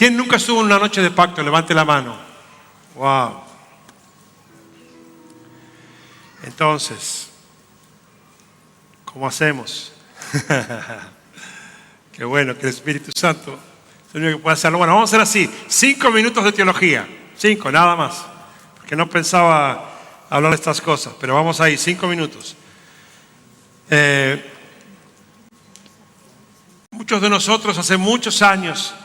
¿Quién nunca estuvo en una noche de pacto? Levante la mano. Wow. Entonces, ¿cómo hacemos? Qué bueno que el Espíritu Santo es el único que puede hacerlo. Bueno, vamos a hacer así: 5 minutos de teología. 5, nada más. Porque no pensaba hablar de estas cosas, pero vamos ahí, 5 minutos. Muchos de nosotros hace muchos años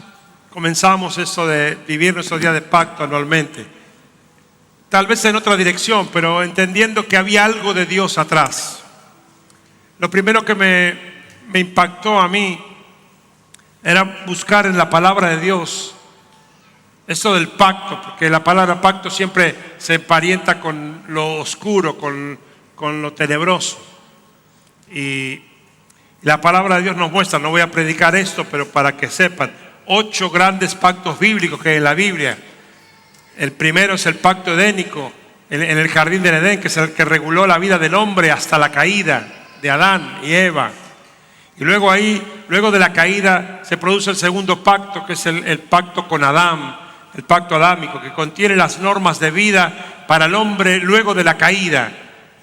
comenzamos esto de vivir nuestro día de pacto anualmente. Tal vez en otra dirección, pero entendiendo que había algo de Dios atrás. Lo primero que me impactó a mí era buscar en la palabra de Dios esto del pacto, porque la palabra pacto siempre se emparenta con lo oscuro, con lo tenebroso. Y la palabra de Dios nos muestra, no voy a predicar esto, pero para que sepan, 8 grandes pactos bíblicos que hay en la Biblia. El primero es el pacto edénico en el jardín del Edén, que es el que reguló la vida del hombre hasta la caída de Adán y Eva. Y luego de la caída se produce el segundo pacto, que es el pacto con Adán, el pacto adámico, que contiene las normas de vida para el hombre luego de la caída.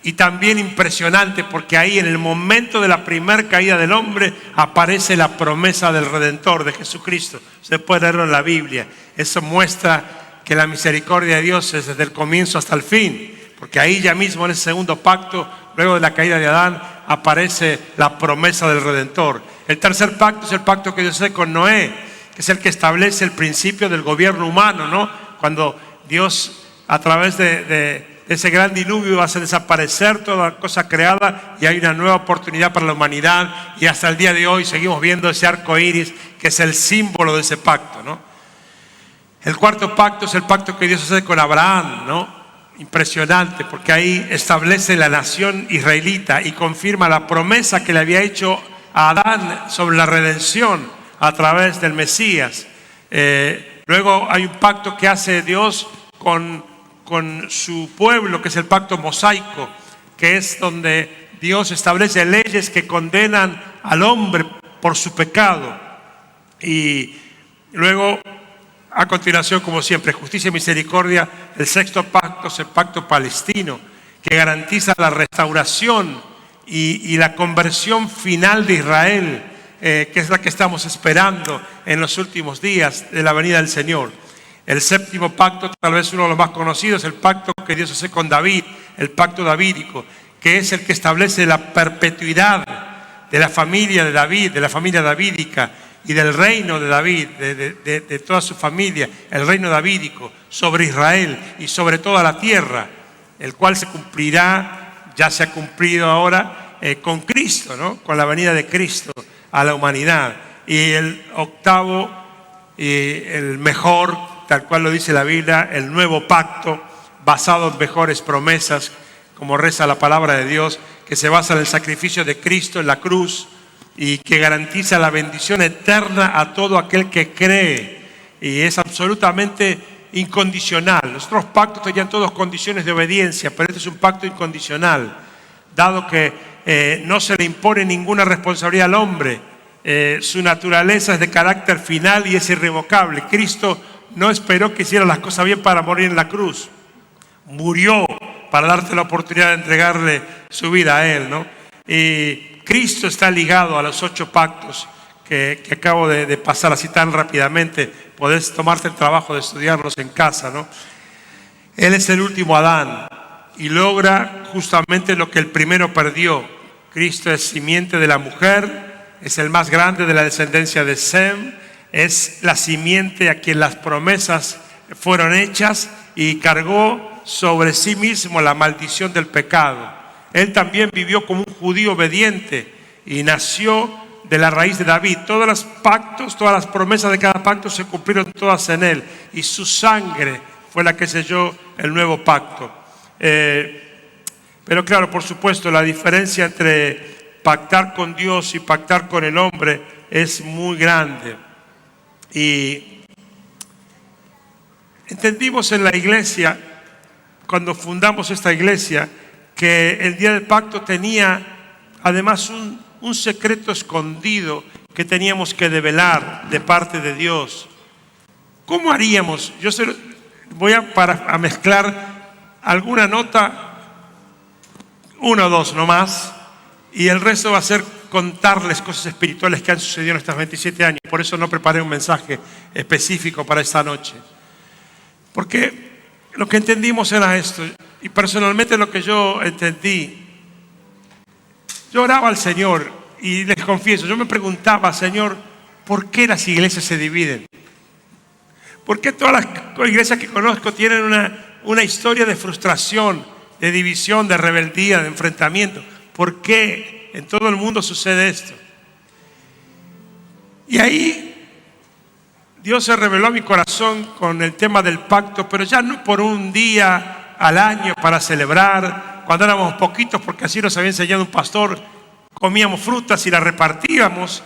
Y también impresionante, porque ahí en el momento de la primera caída del hombre aparece la promesa del Redentor, de Jesucristo. Usted puede leerlo en la Biblia. Eso muestra que la misericordia de Dios es desde el comienzo hasta el fin, porque ahí ya mismo en ese segundo pacto, luego de la caída de Adán, aparece la promesa del Redentor. El tercer pacto es el pacto que Dios hace con Noé, que es el que establece el principio del gobierno humano, ¿no? Cuando Dios, a través de ese gran diluvio, hace desaparecer toda cosa creada y hay una nueva oportunidad para la humanidad, y hasta el día de hoy seguimos viendo ese arco iris que es el símbolo de ese pacto, ¿no? El cuarto pacto es el pacto que Dios hace con Abraham, ¿no? Impresionante, porque ahí establece la nación israelita y confirma la promesa que le había hecho a Adán sobre la redención a través del Mesías. Luego hay un pacto que hace Dios con su pueblo, que es el pacto mosaico, que es donde Dios establece leyes que condenan al hombre por su pecado. Y luego, a continuación, como siempre, justicia y misericordia. El sexto pacto es el pacto palestino, que garantiza la restauración y la conversión final de Israel, que es la que estamos esperando en los últimos días de la venida del Señor. El séptimo pacto, tal vez uno de los más conocidos, es el pacto que Dios hace con David, el pacto davídico, que es el que establece la perpetuidad de la familia de David, de la familia davídica y del reino de David, de toda su familia, el reino davídico sobre Israel y sobre toda la tierra, el cual se cumplirá, ya se ha cumplido ahora con Cristo, ¿no? Con la venida de Cristo a la humanidad. Y el octavo y el mejor, tal cual lo dice la Biblia, el nuevo pacto basado en mejores promesas, como reza la palabra de Dios, que se basa en el sacrificio de Cristo en la cruz y que garantiza la bendición eterna a todo aquel que cree, y es absolutamente incondicional. Los otros pactos tenían todos condiciones de obediencia, pero este es un pacto incondicional, dado que no se le impone ninguna responsabilidad al hombre. Su naturaleza es de carácter final y es irrevocable. Cristo no esperó que hiciera las cosas bien para morir en la cruz. Murió para darte la oportunidad de entregarle su vida a Él, ¿no? Y Cristo está ligado a los 8 pactos que acabo de pasar así tan rápidamente. Podés tomarte el trabajo de estudiarlos en casa, ¿no? Él es el último Adán y logra justamente lo que el primero perdió. Cristo es simiente de la mujer, es el más grande de la descendencia de Sem, es la simiente a quien las promesas fueron hechas y cargó sobre sí mismo la maldición del pecado. Él también vivió como un judío obediente y nació de la raíz de David. Todos los pactos, todas las promesas de cada pacto se cumplieron todas en él, y su sangre fue la que selló el nuevo pacto. Pero claro, por supuesto, la diferencia entre pactar con Dios y pactar con el hombre es muy grande. Y entendimos en la iglesia, cuando fundamos esta iglesia, que el día del pacto tenía además un secreto escondido que teníamos que develar de parte de Dios. ¿Cómo haríamos? Voy a mezclar alguna nota, una o dos nomás, y el resto va a ser contarles cosas espirituales que han sucedido en estos 27 años. Por eso no preparé un mensaje específico para esta noche. Porque lo que entendimos era esto, y personalmente lo que yo entendí, yo oraba al Señor y les confieso, yo me preguntaba, Señor, ¿por qué las iglesias se dividen? ¿Por qué todas las iglesias que conozco tienen una historia de frustración, de división, de rebeldía, de enfrentamiento? ¿Por qué en todo el mundo sucede esto? Y ahí Dios se reveló a mi corazón con el tema del pacto, pero ya no por un día al año para celebrar, cuando éramos poquitos, porque así nos había enseñado un pastor, comíamos frutas y las repartíamos,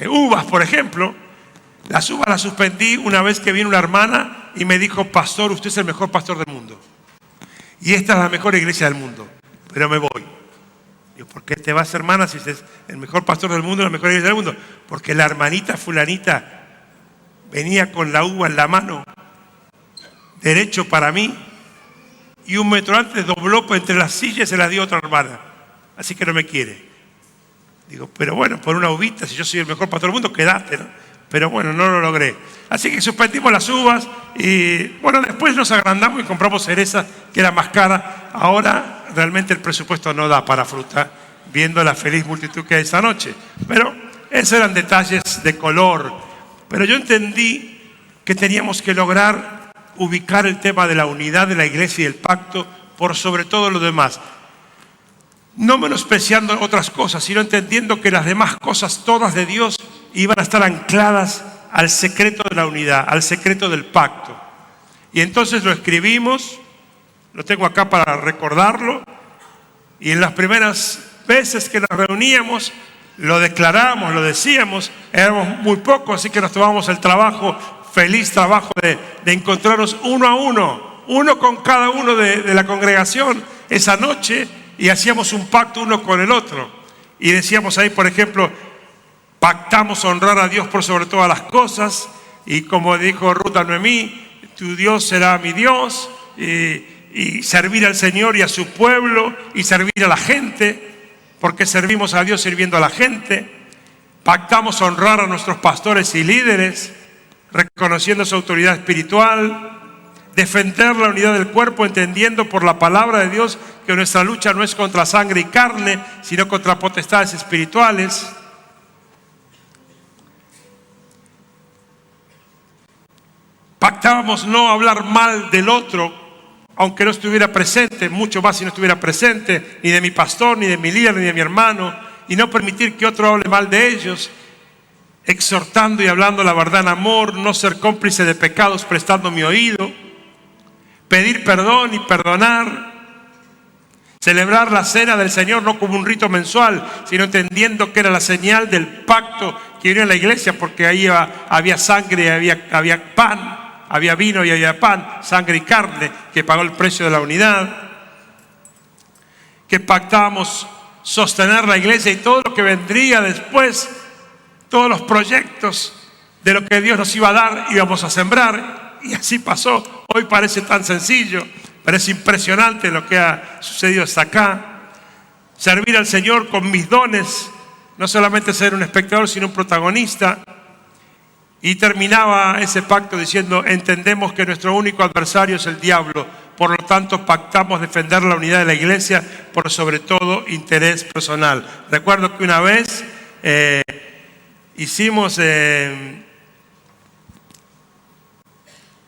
uvas por ejemplo. Las uvas las suspendí una vez que vino una hermana y me dijo, pastor, usted es el mejor pastor del mundo. Y esta es la mejor iglesia del mundo, pero me voy. Digo, ¿por qué te vas, hermana, si es el mejor pastor del mundo, la mejor iglesia del mundo? Porque la hermanita fulanita venía con la uva en la mano, derecho para mí, y un metro antes dobló entre las sillas y se la dio a otra hermana. Así que no me quiere. Digo, pero bueno, por una uvita, si yo soy el mejor pastor del mundo, quédate, ¿no? Pero bueno, no lo logré. Así que suspendimos las uvas y bueno, después nos agrandamos y compramos cereza, que era más cara. Ahora realmente el presupuesto no da para fruta, viendo la feliz multitud que hay esta noche. Pero esos eran detalles de color. Pero yo entendí que teníamos que lograr ubicar el tema de la unidad de la iglesia y el pacto por sobre todo lo demás. No menospreciando otras cosas, sino entendiendo que las demás cosas, todas de Dios, iban a estar ancladas al secreto de la unidad, al secreto del pacto. Y entonces lo escribimos, lo tengo acá para recordarlo, y en las primeras veces que nos reuníamos, lo declaramos, lo decíamos, éramos muy pocos, así que nos tomamos el trabajo, feliz trabajo de encontrarnos uno a uno con cada uno de la congregación esa noche, y hacíamos un pacto uno con el otro. Y decíamos ahí, por ejemplo, pactamos honrar a Dios por sobre todas las cosas, y como dijo Ruth a Noemí, tu Dios será mi Dios, y servir al Señor y a su pueblo, y servir a la gente, porque servimos a Dios sirviendo a la gente. Pactamos honrar a nuestros pastores y líderes, reconociendo su autoridad espiritual, defender la unidad del cuerpo, entendiendo por la palabra de Dios que nuestra lucha no es contra sangre y carne, sino contra potestades espirituales. Pactábamos no hablar mal del otro, aunque no estuviera presente, mucho más si no estuviera presente, ni de mi pastor, ni de mi líder, ni de mi hermano, y no permitir que otro hable mal de ellos, exhortando y hablando la verdad en amor, no ser cómplice de pecados prestando mi oído, pedir perdón y perdonar, celebrar la cena del Señor no como un rito mensual, sino entendiendo que era la señal del pacto que venía en la iglesia, porque ahí había sangre, había pan, había vino y había pan, sangre y carne, que pagó el precio de la unidad. Que pactábamos sostener la iglesia y todo lo que vendría después, todos los proyectos de lo que Dios nos iba a dar, íbamos a sembrar, y así pasó. Hoy parece tan sencillo, pero es impresionante lo que ha sucedido hasta acá. Servir al Señor con mis dones, no solamente ser un espectador, sino un protagonista. Y terminaba ese pacto diciendo, entendemos que nuestro único adversario es el diablo, por lo tanto pactamos defender la unidad de la iglesia por sobre todo interés personal. Recuerdo que una vez hicimos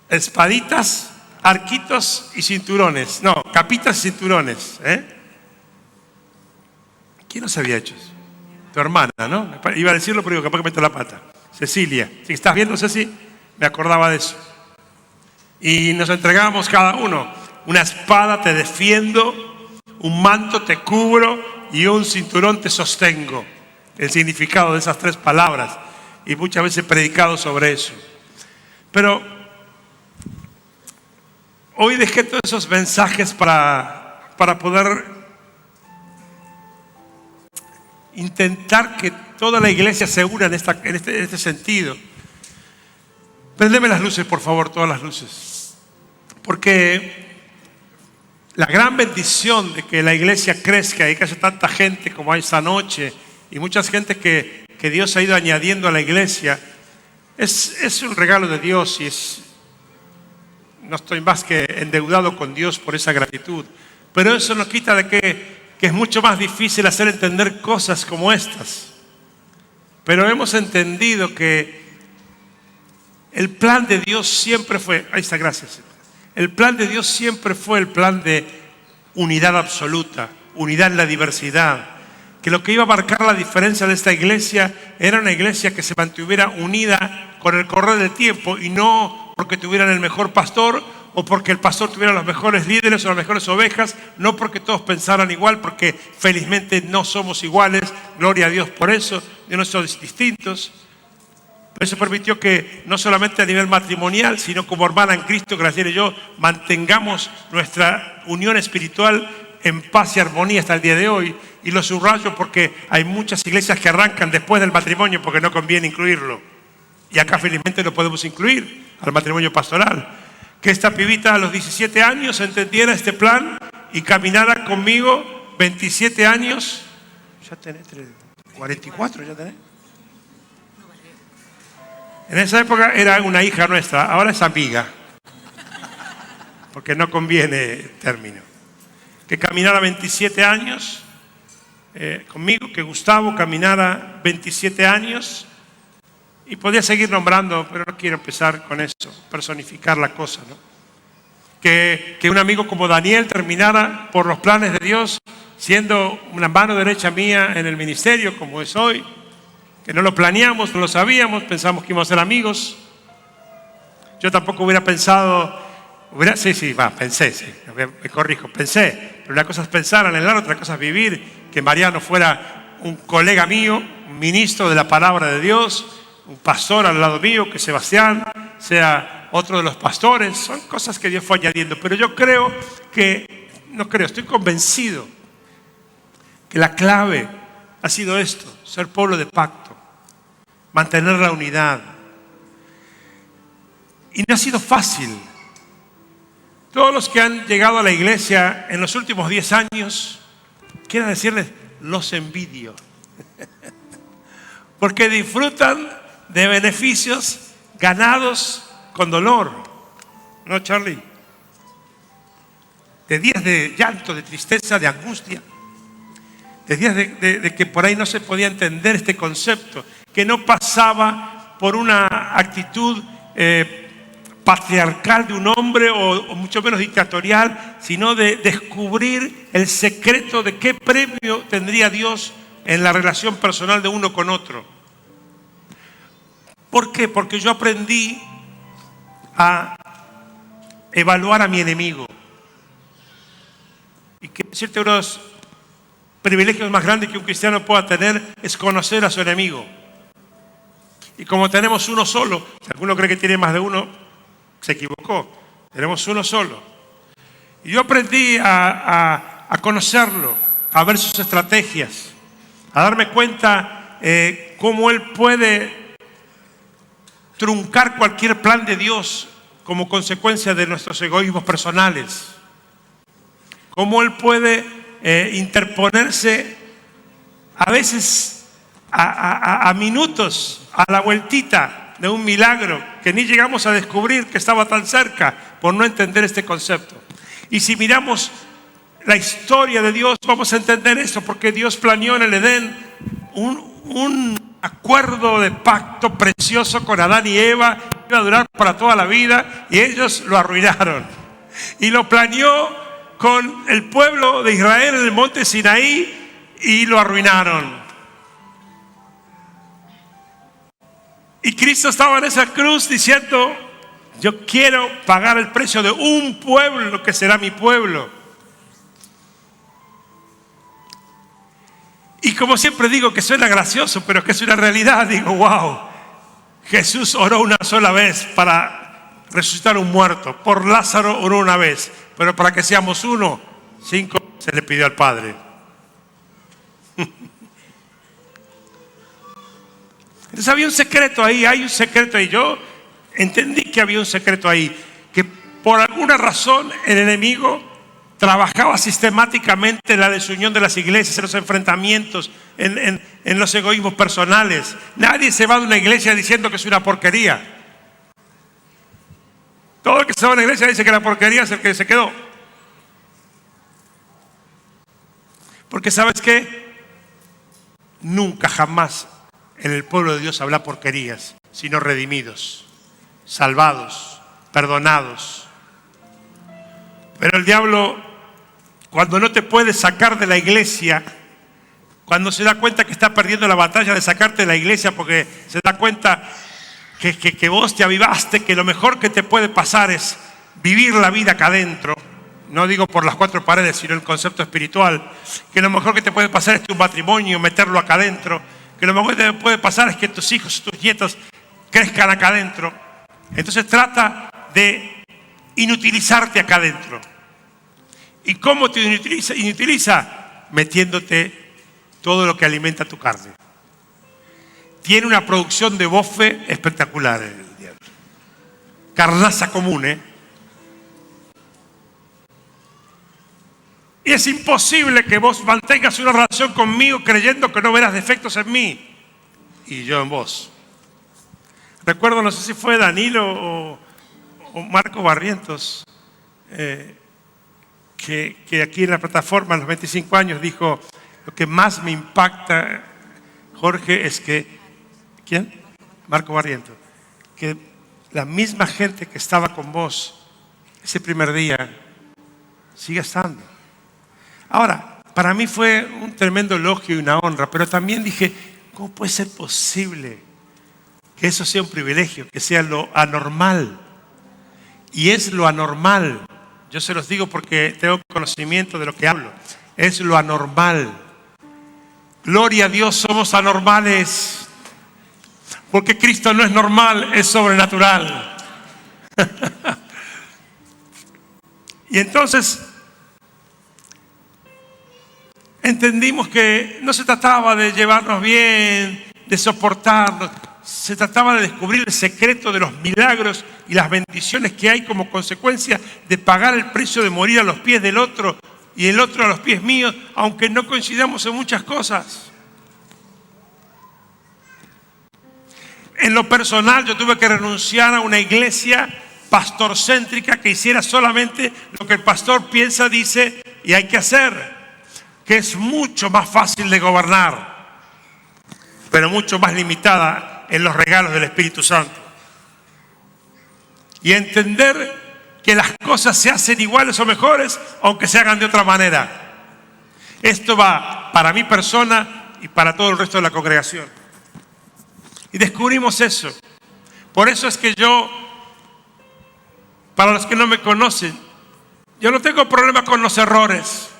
espaditas, arquitos y cinturones. No, capitas y cinturones. ¿Quién nos había hecho eso? Tu hermana, ¿no? Iba a decirlo, pero digo, capaz que meto la pata. Cecilia. Si estás viendo, Ceci, me acordaba de eso. Y nos entregamos cada uno. Una espada te defiendo, un manto te cubro y un cinturón te sostengo. El significado de esas tres palabras. Y muchas veces he predicado sobre eso. Pero hoy dejé todos esos mensajes para poder intentar que toda la iglesia se una en este sentido. Préndeme las luces, por favor, todas las luces. Porque la gran bendición de que la iglesia crezca y que haya tanta gente como hay esta noche y mucha gente que Dios ha ido añadiendo a la iglesia es un regalo de Dios, y no estoy más que endeudado con Dios por esa gratitud. Pero eso no quita de que es mucho más difícil hacer entender cosas como estas. Pero hemos entendido que el plan de Dios siempre fue, ahí está, gracias. El plan de Dios siempre fue el plan de unidad absoluta, unidad en la diversidad. Que lo que iba a marcar la diferencia de esta iglesia era una iglesia que se mantuviera unida con el correr del tiempo, y no porque tuvieran el mejor pastor o porque el pastor tuviera los mejores líderes o las mejores ovejas, no porque todos pensaran igual, porque felizmente no somos iguales, gloria a Dios por eso, Dios no somos distintos. Pero eso permitió que no solamente a nivel matrimonial, sino como hermana en Cristo, Graciela y yo, mantengamos nuestra unión espiritual en paz y armonía hasta el día de hoy. Y lo subrayo porque hay muchas iglesias que arrancan después del matrimonio porque no conviene incluirlo. Y acá felizmente lo podemos incluir al matrimonio pastoral. Que esta pibita a los 17 años entendiera este plan y caminara conmigo 27 años. Ya tenés 44, ya tenés. En esa época era una hija nuestra, ahora es amiga. Porque no conviene el término. Que caminara 27 años conmigo, que Gustavo caminara 27 años. Y podía seguir nombrando, pero no quiero empezar con eso, personificar la cosa, ¿no? Que un amigo como Daniel terminara por los planes de Dios siendo una mano derecha mía en el ministerio como es hoy, que no lo planeamos, no lo sabíamos, pensamos que íbamos a ser amigos. Yo tampoco hubiera pensado, pensé, me corrijo, pensé, pero una cosa es pensar, anhelar, otra cosa es vivir, que Mariano fuera un colega mío, un ministro de la palabra de Dios, un pastor al lado mío, que Sebastián sea otro de los pastores. Son cosas que Dios fue añadiendo. Pero yo estoy convencido que la clave ha sido esto: ser pueblo de pacto, mantener la unidad. Y no ha sido fácil. Todos los que han llegado a la iglesia en los últimos 10 años, quiero decirles, los envidio. Porque disfrutan de beneficios ganados con dolor. ¿No, Charlie? De días de llanto, de tristeza, de angustia. De días de que por ahí no se podía entender este concepto. Que no pasaba por una actitud patriarcal de un hombre o mucho menos dictatorial, sino de descubrir el secreto de qué premio tendría Dios en la relación personal de uno con otro. ¿Por qué? Porque yo aprendí a evaluar a mi enemigo. Y que decirte, uno de los privilegios más grandes que un cristiano pueda tener es conocer a su enemigo. Y como tenemos uno solo, si alguno cree que tiene más de uno, se equivocó. Tenemos uno solo. Y yo aprendí a conocerlo, a ver sus estrategias, a darme cuenta cómo él puede truncar cualquier plan de Dios como consecuencia de nuestros egoísmos personales. Cómo él puede interponerse a veces a minutos, a la vueltita de un milagro que ni llegamos a descubrir que estaba tan cerca por no entender este concepto. Y si miramos la historia de Dios, vamos a entender esto, porque Dios planeó en el Edén un acuerdo de pacto precioso con Adán y Eva, iba a durar para toda la vida, y ellos lo arruinaron. Y lo planeó con el pueblo de Israel en el monte Sinaí y lo arruinaron. Y Cristo estaba en esa cruz diciendo: yo quiero pagar el precio de un pueblo que será mi pueblo. Y como siempre digo, que suena gracioso, pero que es una realidad, digo, wow, Jesús oró una sola vez para resucitar un muerto. Por Lázaro oró una vez, pero para que seamos uno, 5 se le pidió al Padre. Entonces había un secreto ahí, hay un secreto ahí. Yo entendí que había un secreto ahí, que por alguna razón el enemigo trabajaba sistemáticamente en la desunión de las iglesias, en los enfrentamientos, en los egoísmos personales. Nadie se va de una iglesia diciendo que es una porquería. Todo el que se va a una iglesia dice que la porquería es el que se quedó. Porque ¿sabes qué? Nunca, jamás en el pueblo de Dios habla porquerías, sino redimidos, salvados, perdonados. Pero el diablo, cuando no te puede sacar de la iglesia, cuando se da cuenta que está perdiendo la batalla de sacarte de la iglesia, porque se da cuenta que vos te avivaste, que lo mejor que te puede pasar es vivir la vida acá adentro. No digo por las cuatro paredes, sino el concepto espiritual. Que lo mejor que te puede pasar es tu matrimonio, meterlo acá adentro. Que lo mejor que te puede pasar es que tus hijos, tus nietos crezcan acá adentro. Entonces trata de inutilizarte acá adentro. ¿Y cómo te inutiliza? Metiéndote todo lo que alimenta tu carne. Tiene una producción de bofe espectacular el diablo. Carnaza común, ¿eh? Y es imposible que vos mantengas una relación conmigo creyendo que no verás defectos en mí y yo en vos. Recuerdo, no sé si fue Danilo o Marco Barrientos, que aquí en la plataforma a los 25 años dijo: lo que más me impacta, Jorge, es que, ¿quién? Marco Barrientos, que la misma gente que estaba con vos ese primer día sigue estando. Ahora, para mí fue un tremendo elogio y una honra, pero también dije, ¿cómo puede ser posible que eso sea un privilegio, que sea lo anormal? Y es lo anormal. Yo se los digo porque tengo conocimiento de lo que hablo. Es lo anormal. Gloria a Dios, somos anormales. Porque Cristo no es normal, es sobrenatural. Y entonces entendimos que no se trataba de llevarnos bien, de soportarnos. Se trataba de descubrir el secreto de los milagros y las bendiciones que hay como consecuencia de pagar el precio de morir a los pies del otro y el otro a los pies míos, aunque no coincidamos en muchas cosas. En lo personal, yo tuve que renunciar a una iglesia pastorcéntrica que hiciera solamente lo que el pastor piensa, dice y hay que hacer, que es mucho más fácil de gobernar, pero mucho más limitada en los regalos del Espíritu Santo. Y entender que las cosas se hacen iguales o mejores, aunque se hagan de otra manera. Esto va para mi persona y para todo el resto de la congregación. Y descubrimos eso. Por eso es que yo, para los que no me conocen, yo no tengo problema con los errores.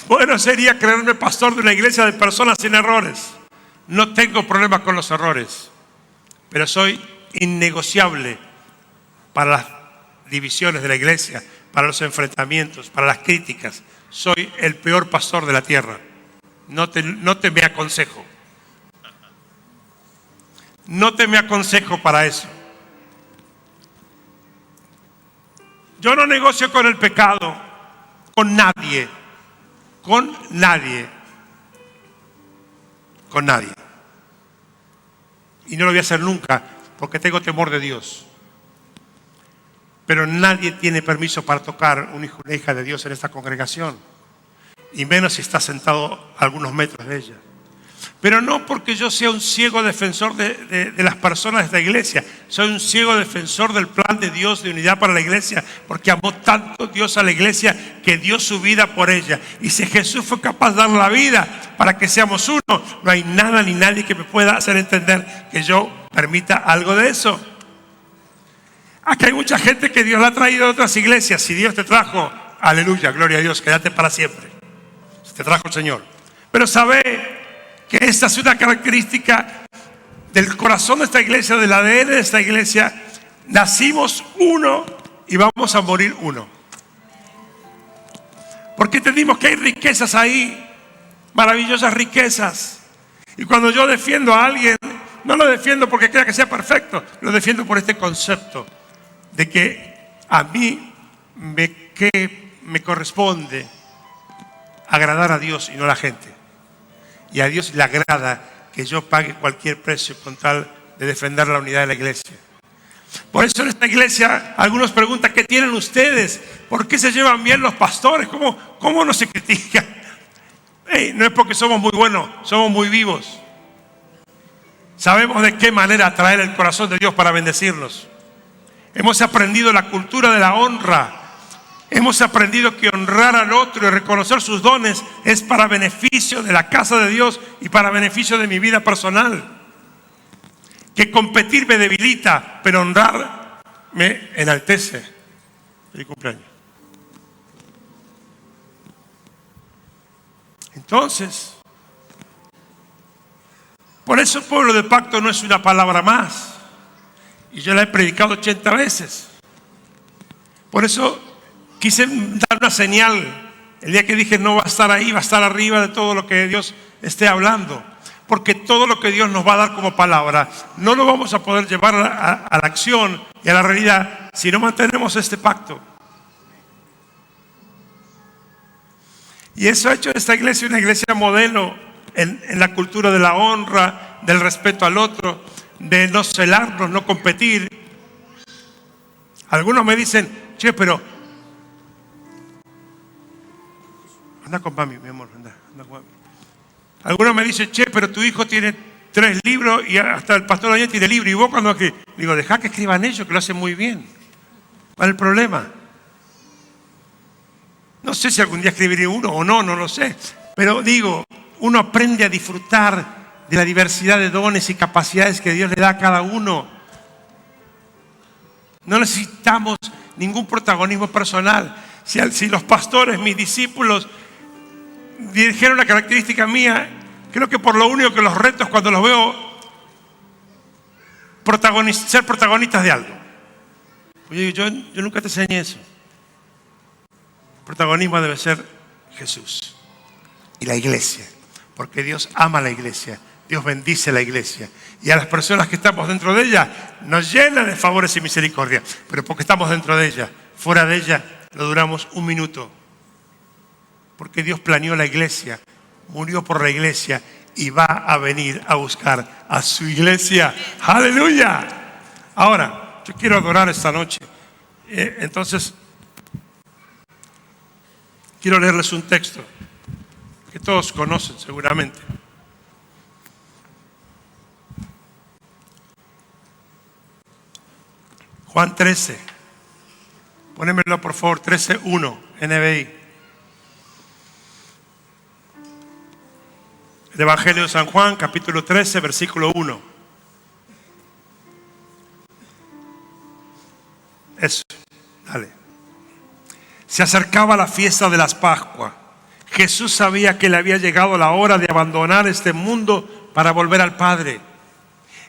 Bueno sería creerme pastor de una iglesia de personas sin errores. No tengo problema con los errores, pero soy innegociable para las divisiones de la iglesia, para los enfrentamientos, para las críticas. Soy el peor pastor de la tierra. No te me aconsejo. No te me aconsejo para eso. Yo no negocio con el pecado, con nadie. Con nadie. Con nadie. Y no lo voy a hacer nunca porque tengo temor de Dios. Pero nadie tiene permiso para tocar un hijo o una hija de Dios en esta congregación. Y menos si está sentado a algunos metros de ella. Pero no porque yo sea un ciego defensor de las personas de esta iglesia. Soy un ciego defensor del plan de Dios de unidad para la iglesia. Porque amó tanto Dios a la iglesia que dio su vida por ella. Y si Jesús fue capaz de dar la vida para que seamos uno, no hay nada ni nadie que me pueda hacer entender que yo permita algo de eso. Aquí hay mucha gente que Dios la ha traído de otras iglesias. Si Dios te trajo, aleluya, gloria a Dios, quédate para siempre. Si te trajo el Señor. Pero sabe que esta es una característica del corazón de esta iglesia, del ADN de esta iglesia. Nacimos uno y vamos a morir uno. Porque entendimos que hay riquezas ahí, maravillosas riquezas. Y cuando yo defiendo a alguien No lo defiendo porque crea que sea perfecto. Lo defiendo por este concepto de que a mí me corresponde agradar a Dios y no a la gente. Y a Dios le agrada que yo pague cualquier precio con tal de defender la unidad de la iglesia. Por eso en esta iglesia algunos preguntan: ¿qué tienen ustedes? ¿Por qué se llevan bien los pastores? ¿Cómo no se critican? No es porque somos muy buenos, somos muy vivos. Sabemos de qué manera atraer el corazón de Dios para bendecirnos. Hemos aprendido la cultura de la honra. Hemos aprendido que honrar al otro y reconocer sus dones es para beneficio de la casa de Dios y para beneficio de mi vida personal. Que competir me debilita, pero honrar me enaltece. Feliz cumpleaños. Entonces, por eso el pueblo de pacto no es una palabra más. Y yo la he predicado 80 veces. Por eso quise dar una señal. El día que dije no va a estar ahí, va a estar arriba de todo lo que Dios esté hablando. Porque todo lo que Dios nos va a dar como palabra no lo vamos a poder llevar a la acción y a la realidad si no mantenemos este pacto. Y eso ha hecho de esta iglesia una iglesia modelo en la cultura de la honra, del respeto al otro, de no celarnos, no competir. Algunos me dicen: che, pero anda con mami, mi amor, anda con mami. Algunos me dicen: che, pero tu hijo tiene 3 libros y hasta el pastor Daniel tiene libro. Y vos cuando escribís, digo, dejá que escriban ellos, que lo hacen muy bien. ¿Cuál es el problema? No sé si algún día escribiré uno o no, no lo sé. Pero digo, uno aprende a disfrutar de la diversidad de dones y capacidades que Dios le da a cada uno. No necesitamos ningún protagonismo personal. Si los pastores, mis discípulos, dijeron una característica mía, creo que por lo único que los retos cuando los veo ser protagonistas de algo. Oye, yo nunca te enseñé eso. El protagonismo debe ser Jesús y la iglesia, porque Dios ama a la iglesia, Dios bendice a la iglesia, y a las personas que estamos dentro de ella nos llena de favores y misericordia, pero porque estamos dentro de ella. Fuera de ella no duramos un minuto. Porque Dios planeó la iglesia, murió por la iglesia y va a venir a buscar a su iglesia. ¡Aleluya! Ahora, yo quiero adorar esta noche. Entonces, quiero leerles un texto que todos conocen seguramente. Juan 13. Ponémelo por favor, 13:1, NBI. El Evangelio de San Juan, capítulo 13, versículo 1. Eso, dale. Se acercaba la fiesta de las Pascuas. Jesús sabía que le había llegado la hora de abandonar este mundo para volver al Padre.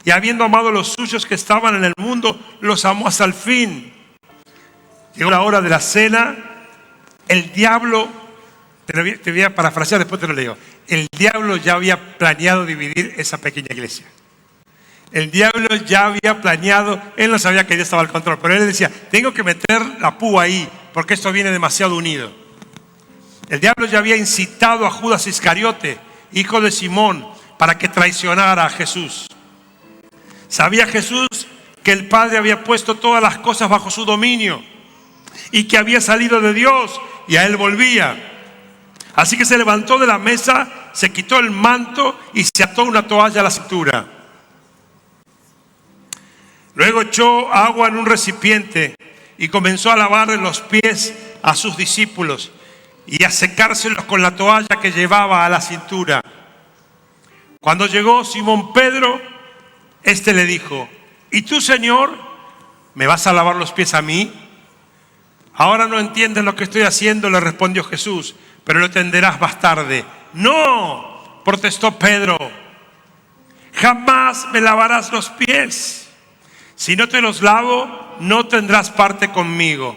Y habiendo amado a los suyos que estaban en el mundo, los amó hasta el fin. Llegó la hora de la cena. El diablo, te voy a parafrasear, después te lo leo. El diablo ya había planeado dividir esa pequeña iglesia. El diablo ya había planeado, él no sabía que Dios estaba al control, pero él decía: tengo que meter la púa ahí, porque esto viene demasiado unido. El diablo ya había incitado a Judas Iscariote, hijo de Simón, para que traicionara a Jesús. Sabía Jesús que el Padre había puesto todas las cosas bajo su dominio y que había salido de Dios y a él volvía. Así que se levantó de la mesa, se quitó el manto y se ató una toalla a la cintura. Luego echó agua en un recipiente y comenzó a lavarle los pies a sus discípulos y a secárselos con la toalla que llevaba a la cintura. Cuando llegó Simón Pedro, este le dijo: ¿y tú, Señor, me vas a lavar los pies a mí? Ahora no entiendes lo que estoy haciendo, le respondió Jesús, pero lo entenderás más tarde. No, protestó Pedro, jamás me lavarás los pies. Si no te los lavo, no tendrás parte conmigo.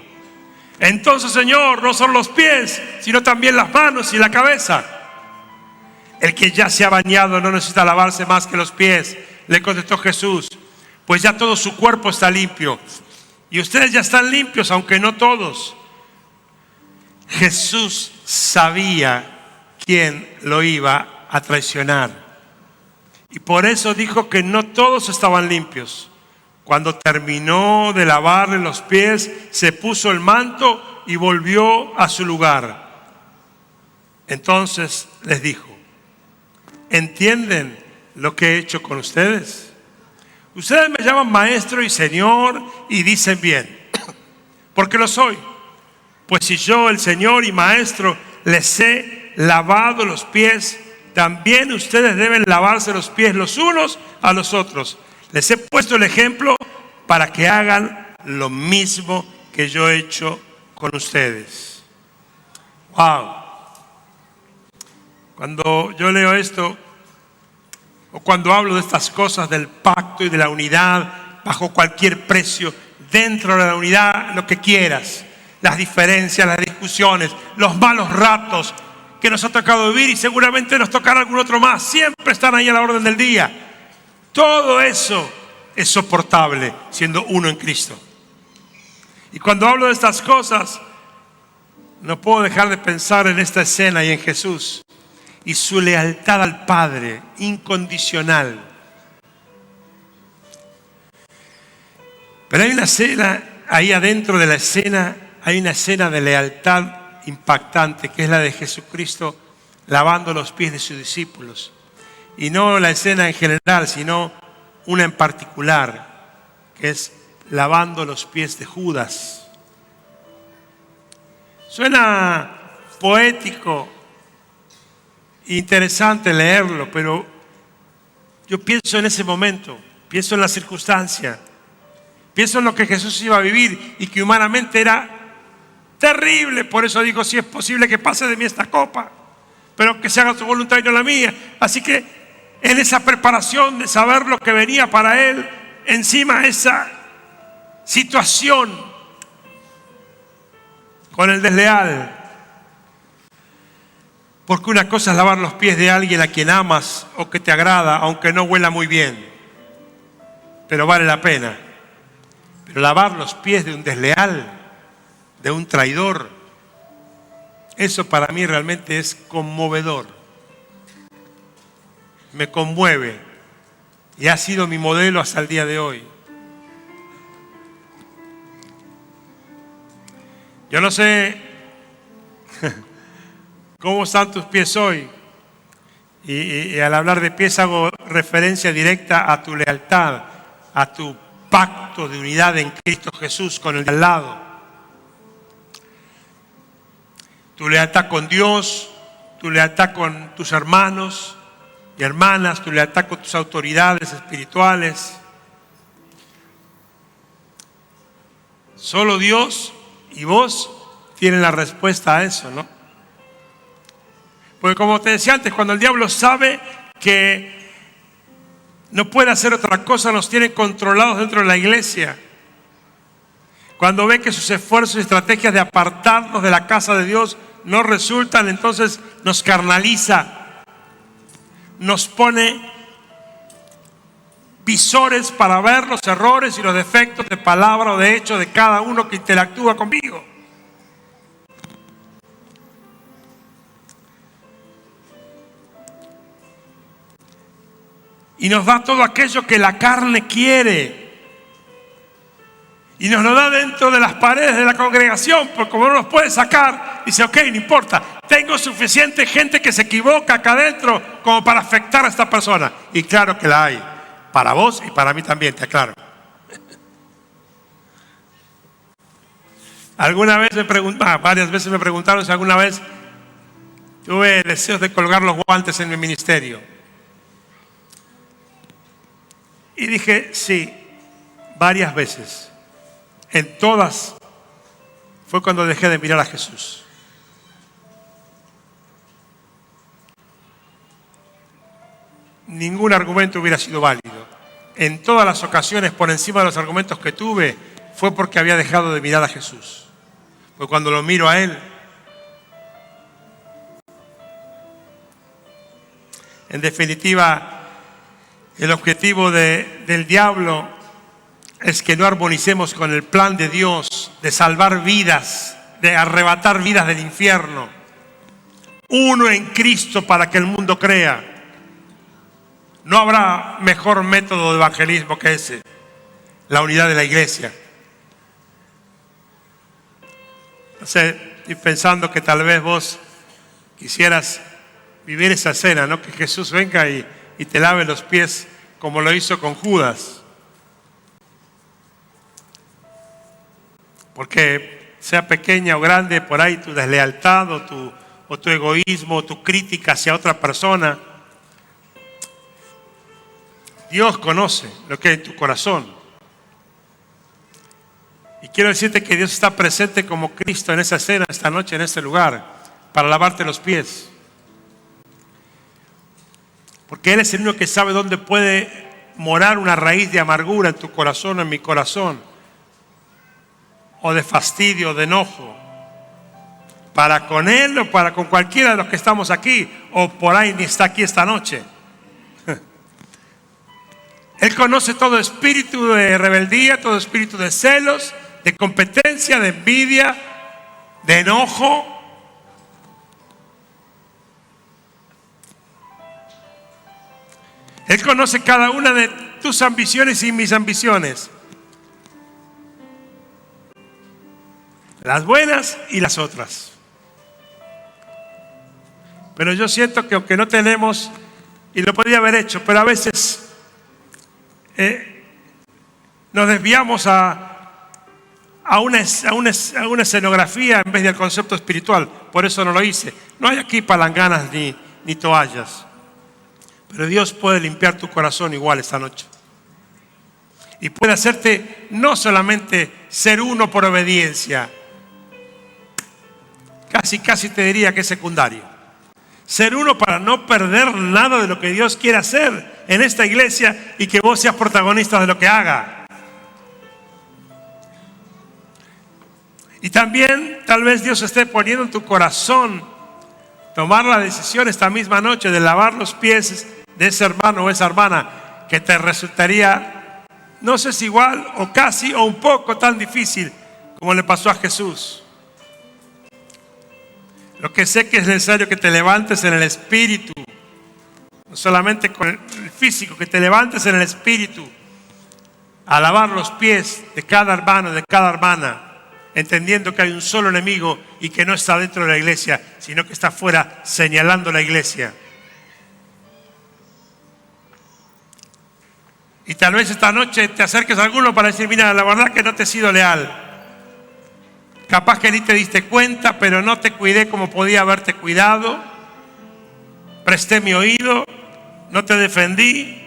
Entonces, Señor, no solo los pies, sino también las manos y la cabeza. El que ya se ha bañado no necesita lavarse más que los pies. Le contestó Jesús, pues ya todo su cuerpo está limpio. Y ustedes ya están limpios, aunque no todos. Jesús sabía quién lo iba a traicionar. Y por eso dijo que no todos estaban limpios. Cuando terminó de lavarle los pies, se puso el manto y volvió a su lugar. Entonces les dijo, ¿entienden lo que he hecho con ustedes? Ustedes me llaman maestro y señor y dicen bien, porque lo soy. Pues si yo, el Señor y Maestro, les he lavado los pies, también ustedes deben lavarse los pies los unos a los otros. Les he puesto el ejemplo para que hagan lo mismo que yo he hecho con ustedes. Wow. Cuando yo leo esto, o cuando hablo de estas cosas del pacto y de la unidad, bajo cualquier precio, dentro de la unidad, lo que quieras, las diferencias, las discusiones, los malos ratos que nos ha tocado vivir y seguramente nos tocará algún otro más, siempre están ahí a la orden del día. Todo eso es soportable siendo uno en Cristo. Y cuando hablo de estas cosas, no puedo dejar de pensar en esta escena y en Jesús y su lealtad al Padre incondicional. Pero hay una escena, ahí adentro de la escena, hay una escena de lealtad impactante, que es la de Jesucristo lavando los pies de sus discípulos. Y no la escena en general, sino una en particular, que es lavando los pies de Judas. Suena poético, interesante leerlo, pero yo pienso en ese momento, pienso en la circunstancia, pienso en lo que Jesús iba a vivir y que humanamente era terrible. Por eso digo, si es posible que pase de mí esta copa, pero que se haga su voluntad y no la mía. Así que en esa preparación de saber lo que venía para él, encima esa situación con el desleal. Porque una cosa es lavar los pies de alguien a quien amas o que te agrada, aunque no huela muy bien, pero vale la pena. Pero lavar los pies de un desleal, de un traidor, eso para mí realmente es conmovedor. Me conmueve y ha sido mi modelo hasta el día de hoy. Yo no sé cómo están tus pies hoy. Y al hablar de pies hago referencia directa a tu lealtad, a tu pacto de unidad en Cristo Jesús con el de al lado. Tu lealtad con Dios, tu lealtad con tus hermanos y hermanas, tu lealtad con tus autoridades espirituales. Solo Dios y vos tienen la respuesta a eso, ¿no? Porque como te decía antes, cuando el diablo sabe que no puede hacer otra cosa, nos tiene controlados dentro de la iglesia. Cuando ve que sus esfuerzos y estrategias de apartarnos de la casa de Dios no resultan, entonces nos carnaliza, nos pone visores para ver los errores y los defectos de palabra o de hecho de cada uno que interactúa conmigo. Y nos da todo aquello que la carne quiere. Y nos lo da dentro de las paredes de la congregación, porque como no nos puede sacar, dice, ok, no importa, tengo suficiente gente que se equivoca acá adentro como para afectar a esta persona. Y claro que la hay, para vos y para mí también, te aclaro. Varias veces me preguntaron si alguna vez tuve deseos de colgar los guantes en mi ministerio. Y dije, sí, varias veces. En todas fue cuando dejé de mirar a Jesús. Ningún argumento hubiera sido válido. En todas las ocasiones, por encima de los argumentos que tuve, fue porque había dejado de mirar a Jesús. Porque cuando lo miro a Él, en definitiva, El objetivo del diablo es que no armonicemos con el plan de Dios de salvar vidas, de arrebatar vidas del infierno. Uno en Cristo para que el mundo crea. No habrá mejor método de evangelismo que ese, la unidad de la iglesia. No sé, estoy pensando que tal vez vos quisieras vivir esa escena, ¿no? Que Jesús venga y te lave los pies como lo hizo con Judas. Porque sea pequeña o grande, por ahí tu deslealtad o tu egoísmo, o tu crítica hacia otra persona, Dios conoce lo que hay en tu corazón. Y quiero decirte que Dios está presente como Cristo en esa escena, esta noche, en este lugar, para lavarte los pies. Porque Él es el único que sabe dónde puede morar una raíz de amargura en tu corazón o en mi corazón, o de fastidio, de enojo, para con Él o para con cualquiera de los que estamos aquí, o por ahí ni está aquí esta noche. Él conoce todo espíritu de rebeldía, todo espíritu de celos, de competencia, de envidia, de enojo. Él conoce cada una de tus ambiciones y mis ambiciones. Las buenas y las otras. Pero yo siento que aunque no tenemos, y lo podría haber hecho, pero a veces nos desviamos a una escenografía en vez del concepto espiritual. Por eso no lo hice. No hay aquí palanganas ni toallas. Pero Dios puede limpiar tu corazón igual esta noche. Y puede hacerte no solamente ser uno por obediencia. Casi te diría que es secundario. Ser uno para no perder nada de lo que Dios quiere hacer en esta iglesia y que vos seas protagonista de lo que haga. Y también tal vez Dios esté poniendo en tu corazón tomar la decisión esta misma noche de lavar los pies de ese hermano o esa hermana que te resultaría, no sé si igual o casi o un poco tan difícil como le pasó a Jesús. Lo que sé que es necesario que te levantes en el espíritu, no solamente con el físico, que te levantes en el espíritu a lavar los pies de cada hermano, de cada hermana, entendiendo que hay un solo enemigo y que no está dentro de la iglesia, sino que está fuera señalando la iglesia. Y tal vez esta noche te acerques a alguno para decir, mira, la verdad que no te he sido leal. Capaz que ni te diste cuenta, pero no te cuidé como podía haberte cuidado. Presté mi oído, no te defendí.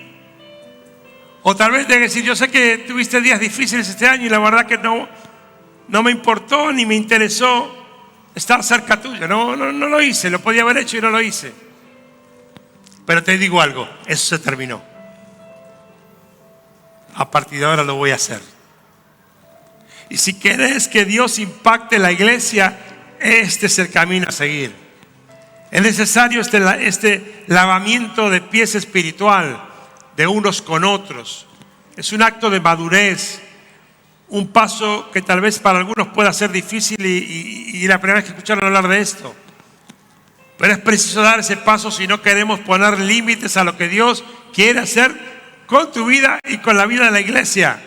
O tal vez te decir, yo sé que tuviste días difíciles este año y la verdad que no me importó ni me interesó estar cerca tuyo. No lo hice, lo podía haber hecho y no lo hice. Pero te digo algo, eso se terminó. A partir de ahora lo voy a hacer. Y si querés que Dios impacte la iglesia, este es el camino a seguir. Es necesario este lavamiento de pies espiritual de unos con otros. Es un acto de madurez, un paso que tal vez para algunos pueda ser difícil y la primera vez que escucharon hablar de esto. Pero es preciso dar ese paso si no queremos poner límites a lo que Dios quiere hacer con tu vida y con la vida de la iglesia.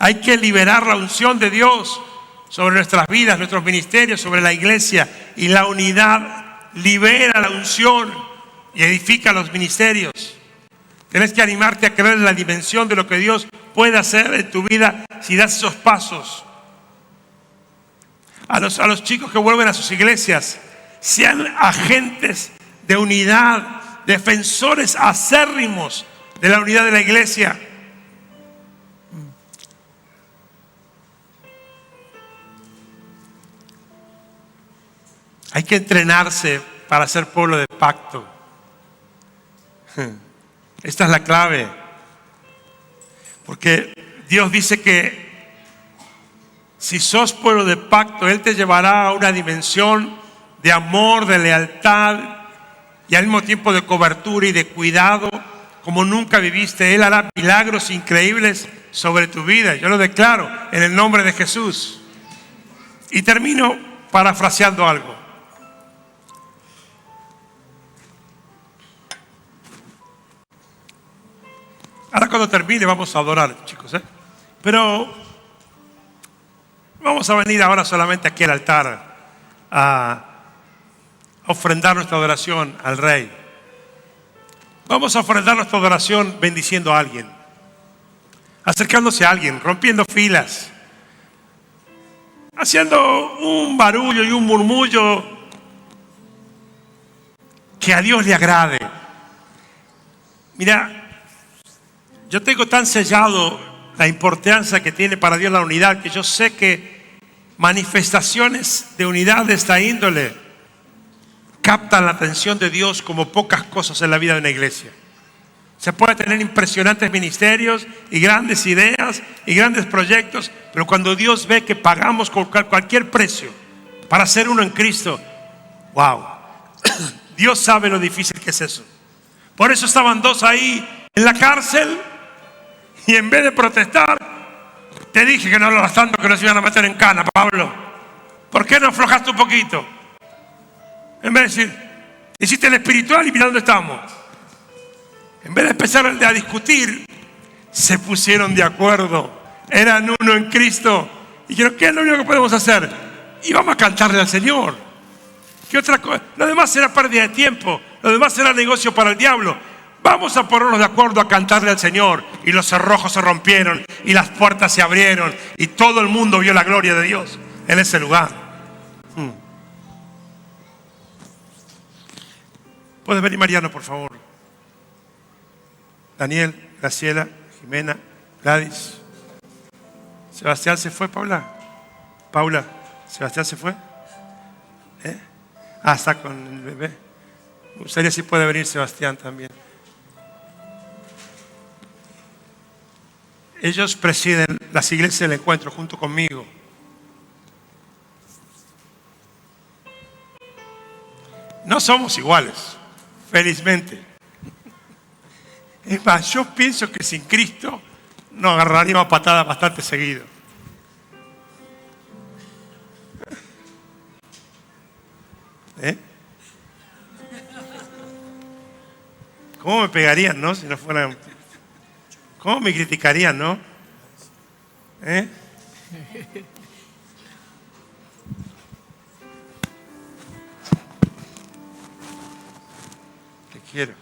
Hay que liberar la unción de Dios sobre nuestras vidas, nuestros ministerios, sobre la iglesia. Y la unidad libera la unción y edifica los ministerios. Tienes que animarte a creer en la dimensión de lo que Dios puede hacer en tu vida si das esos pasos. A los chicos que vuelven a sus iglesias, sean agentes de unidad, defensores acérrimos de la unidad de la iglesia. Hay que entrenarse para ser pueblo de pacto. Esta es la clave. Porque Dios dice que si sos pueblo de pacto, Él te llevará a una dimensión de amor, de lealtad y al mismo tiempo de cobertura y de cuidado como nunca viviste. Él hará milagros increíbles sobre tu vida. Yo lo declaro en el nombre de Jesús. Y termino parafraseando algo. Ahora cuando termine vamos a adorar, chicos, Pero vamos a venir ahora solamente aquí al altar a ofrendar nuestra adoración al Rey. Vamos a ofrendar nuestra adoración bendiciendo a alguien, acercándose a alguien, rompiendo filas, haciendo un barullo y un murmullo que a Dios le agrade. Mira, yo tengo tan sellado la importancia que tiene para Dios la unidad, que yo sé que manifestaciones de unidad de esta índole captan la atención de Dios como pocas cosas en la vida de una iglesia. Se puede tener impresionantes ministerios y grandes ideas y grandes proyectos, pero cuando Dios ve que pagamos cualquier precio para ser uno en Cristo, wow, Dios sabe lo difícil que es eso. Por eso estaban dos ahí en la cárcel y en vez de protestar, te dije que no hablaras tanto, que nos iban a meter en cana, Pablo. ¿Por qué no aflojaste un poquito? En vez de decir, hiciste el espiritual y mira dónde estamos. En vez de empezar a discutir, se pusieron de acuerdo. Eran uno en Cristo. Y creo que es lo único que podemos hacer. Y vamos a cantarle al Señor. ¿Qué otra cosa? Lo demás será pérdida de tiempo. Lo demás será negocio para el diablo. Vamos a ponernos de acuerdo a cantarle al Señor. Y los cerrojos se rompieron. Y las puertas se abrieron. Y todo el mundo vio la gloria de Dios en ese lugar. ¿Puedes venir, Mariano, por favor? Daniel, Graciela, Jimena, Gladys. ¿Sebastián se fue, Paula? Paula, ¿Sebastián se fue? Está con el bebé. Me gustaría si puede venir Sebastián también. Ellos presiden las iglesias del encuentro junto conmigo. No somos iguales, felizmente. Es más, yo pienso que sin Cristo nos agarraríamos a patadas bastante seguido. ¿Cómo me pegarían, no? Si no fueran... ¿Cómo me criticarían, no? Te quiero.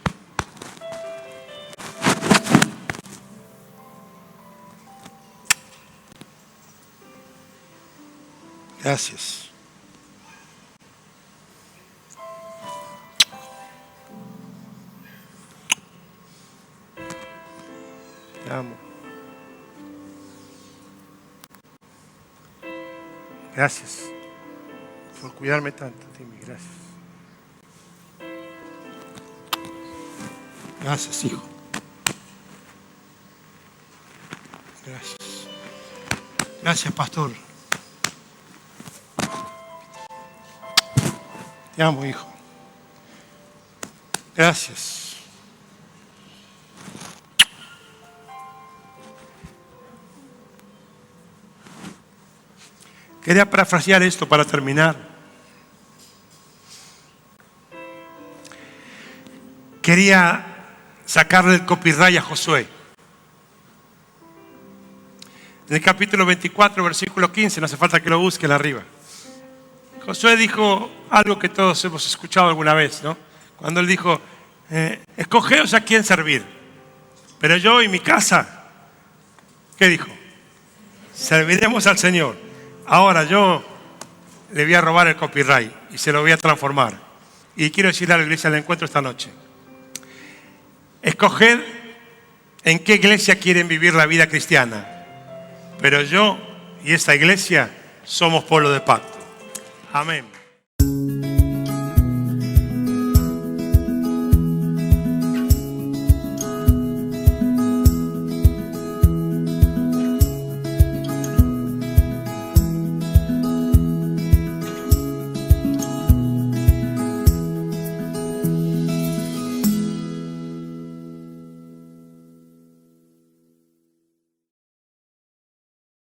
Gracias. Te amo. Gracias por cuidarme tanto, Timmy. Gracias. Gracias, hijo. Gracias. Gracias, pastor. Te amo, hijo. Gracias. Quería parafrasear esto para terminar. Quería sacarle el copyright a Josué. En el capítulo 24, versículo 15, no hace falta que lo busquen arriba. Josué dijo algo que todos hemos escuchado alguna vez, ¿no? Cuando él dijo, escogeos a quién servir. Pero yo y mi casa, ¿qué dijo? Serviremos al Señor. Ahora yo le voy a robar el copyright y se lo voy a transformar. Y quiero decirle a la iglesia del encuentro esta noche. Escoged en qué iglesia quieren vivir la vida cristiana. Pero yo y esta iglesia somos pueblo de pacto. Amén.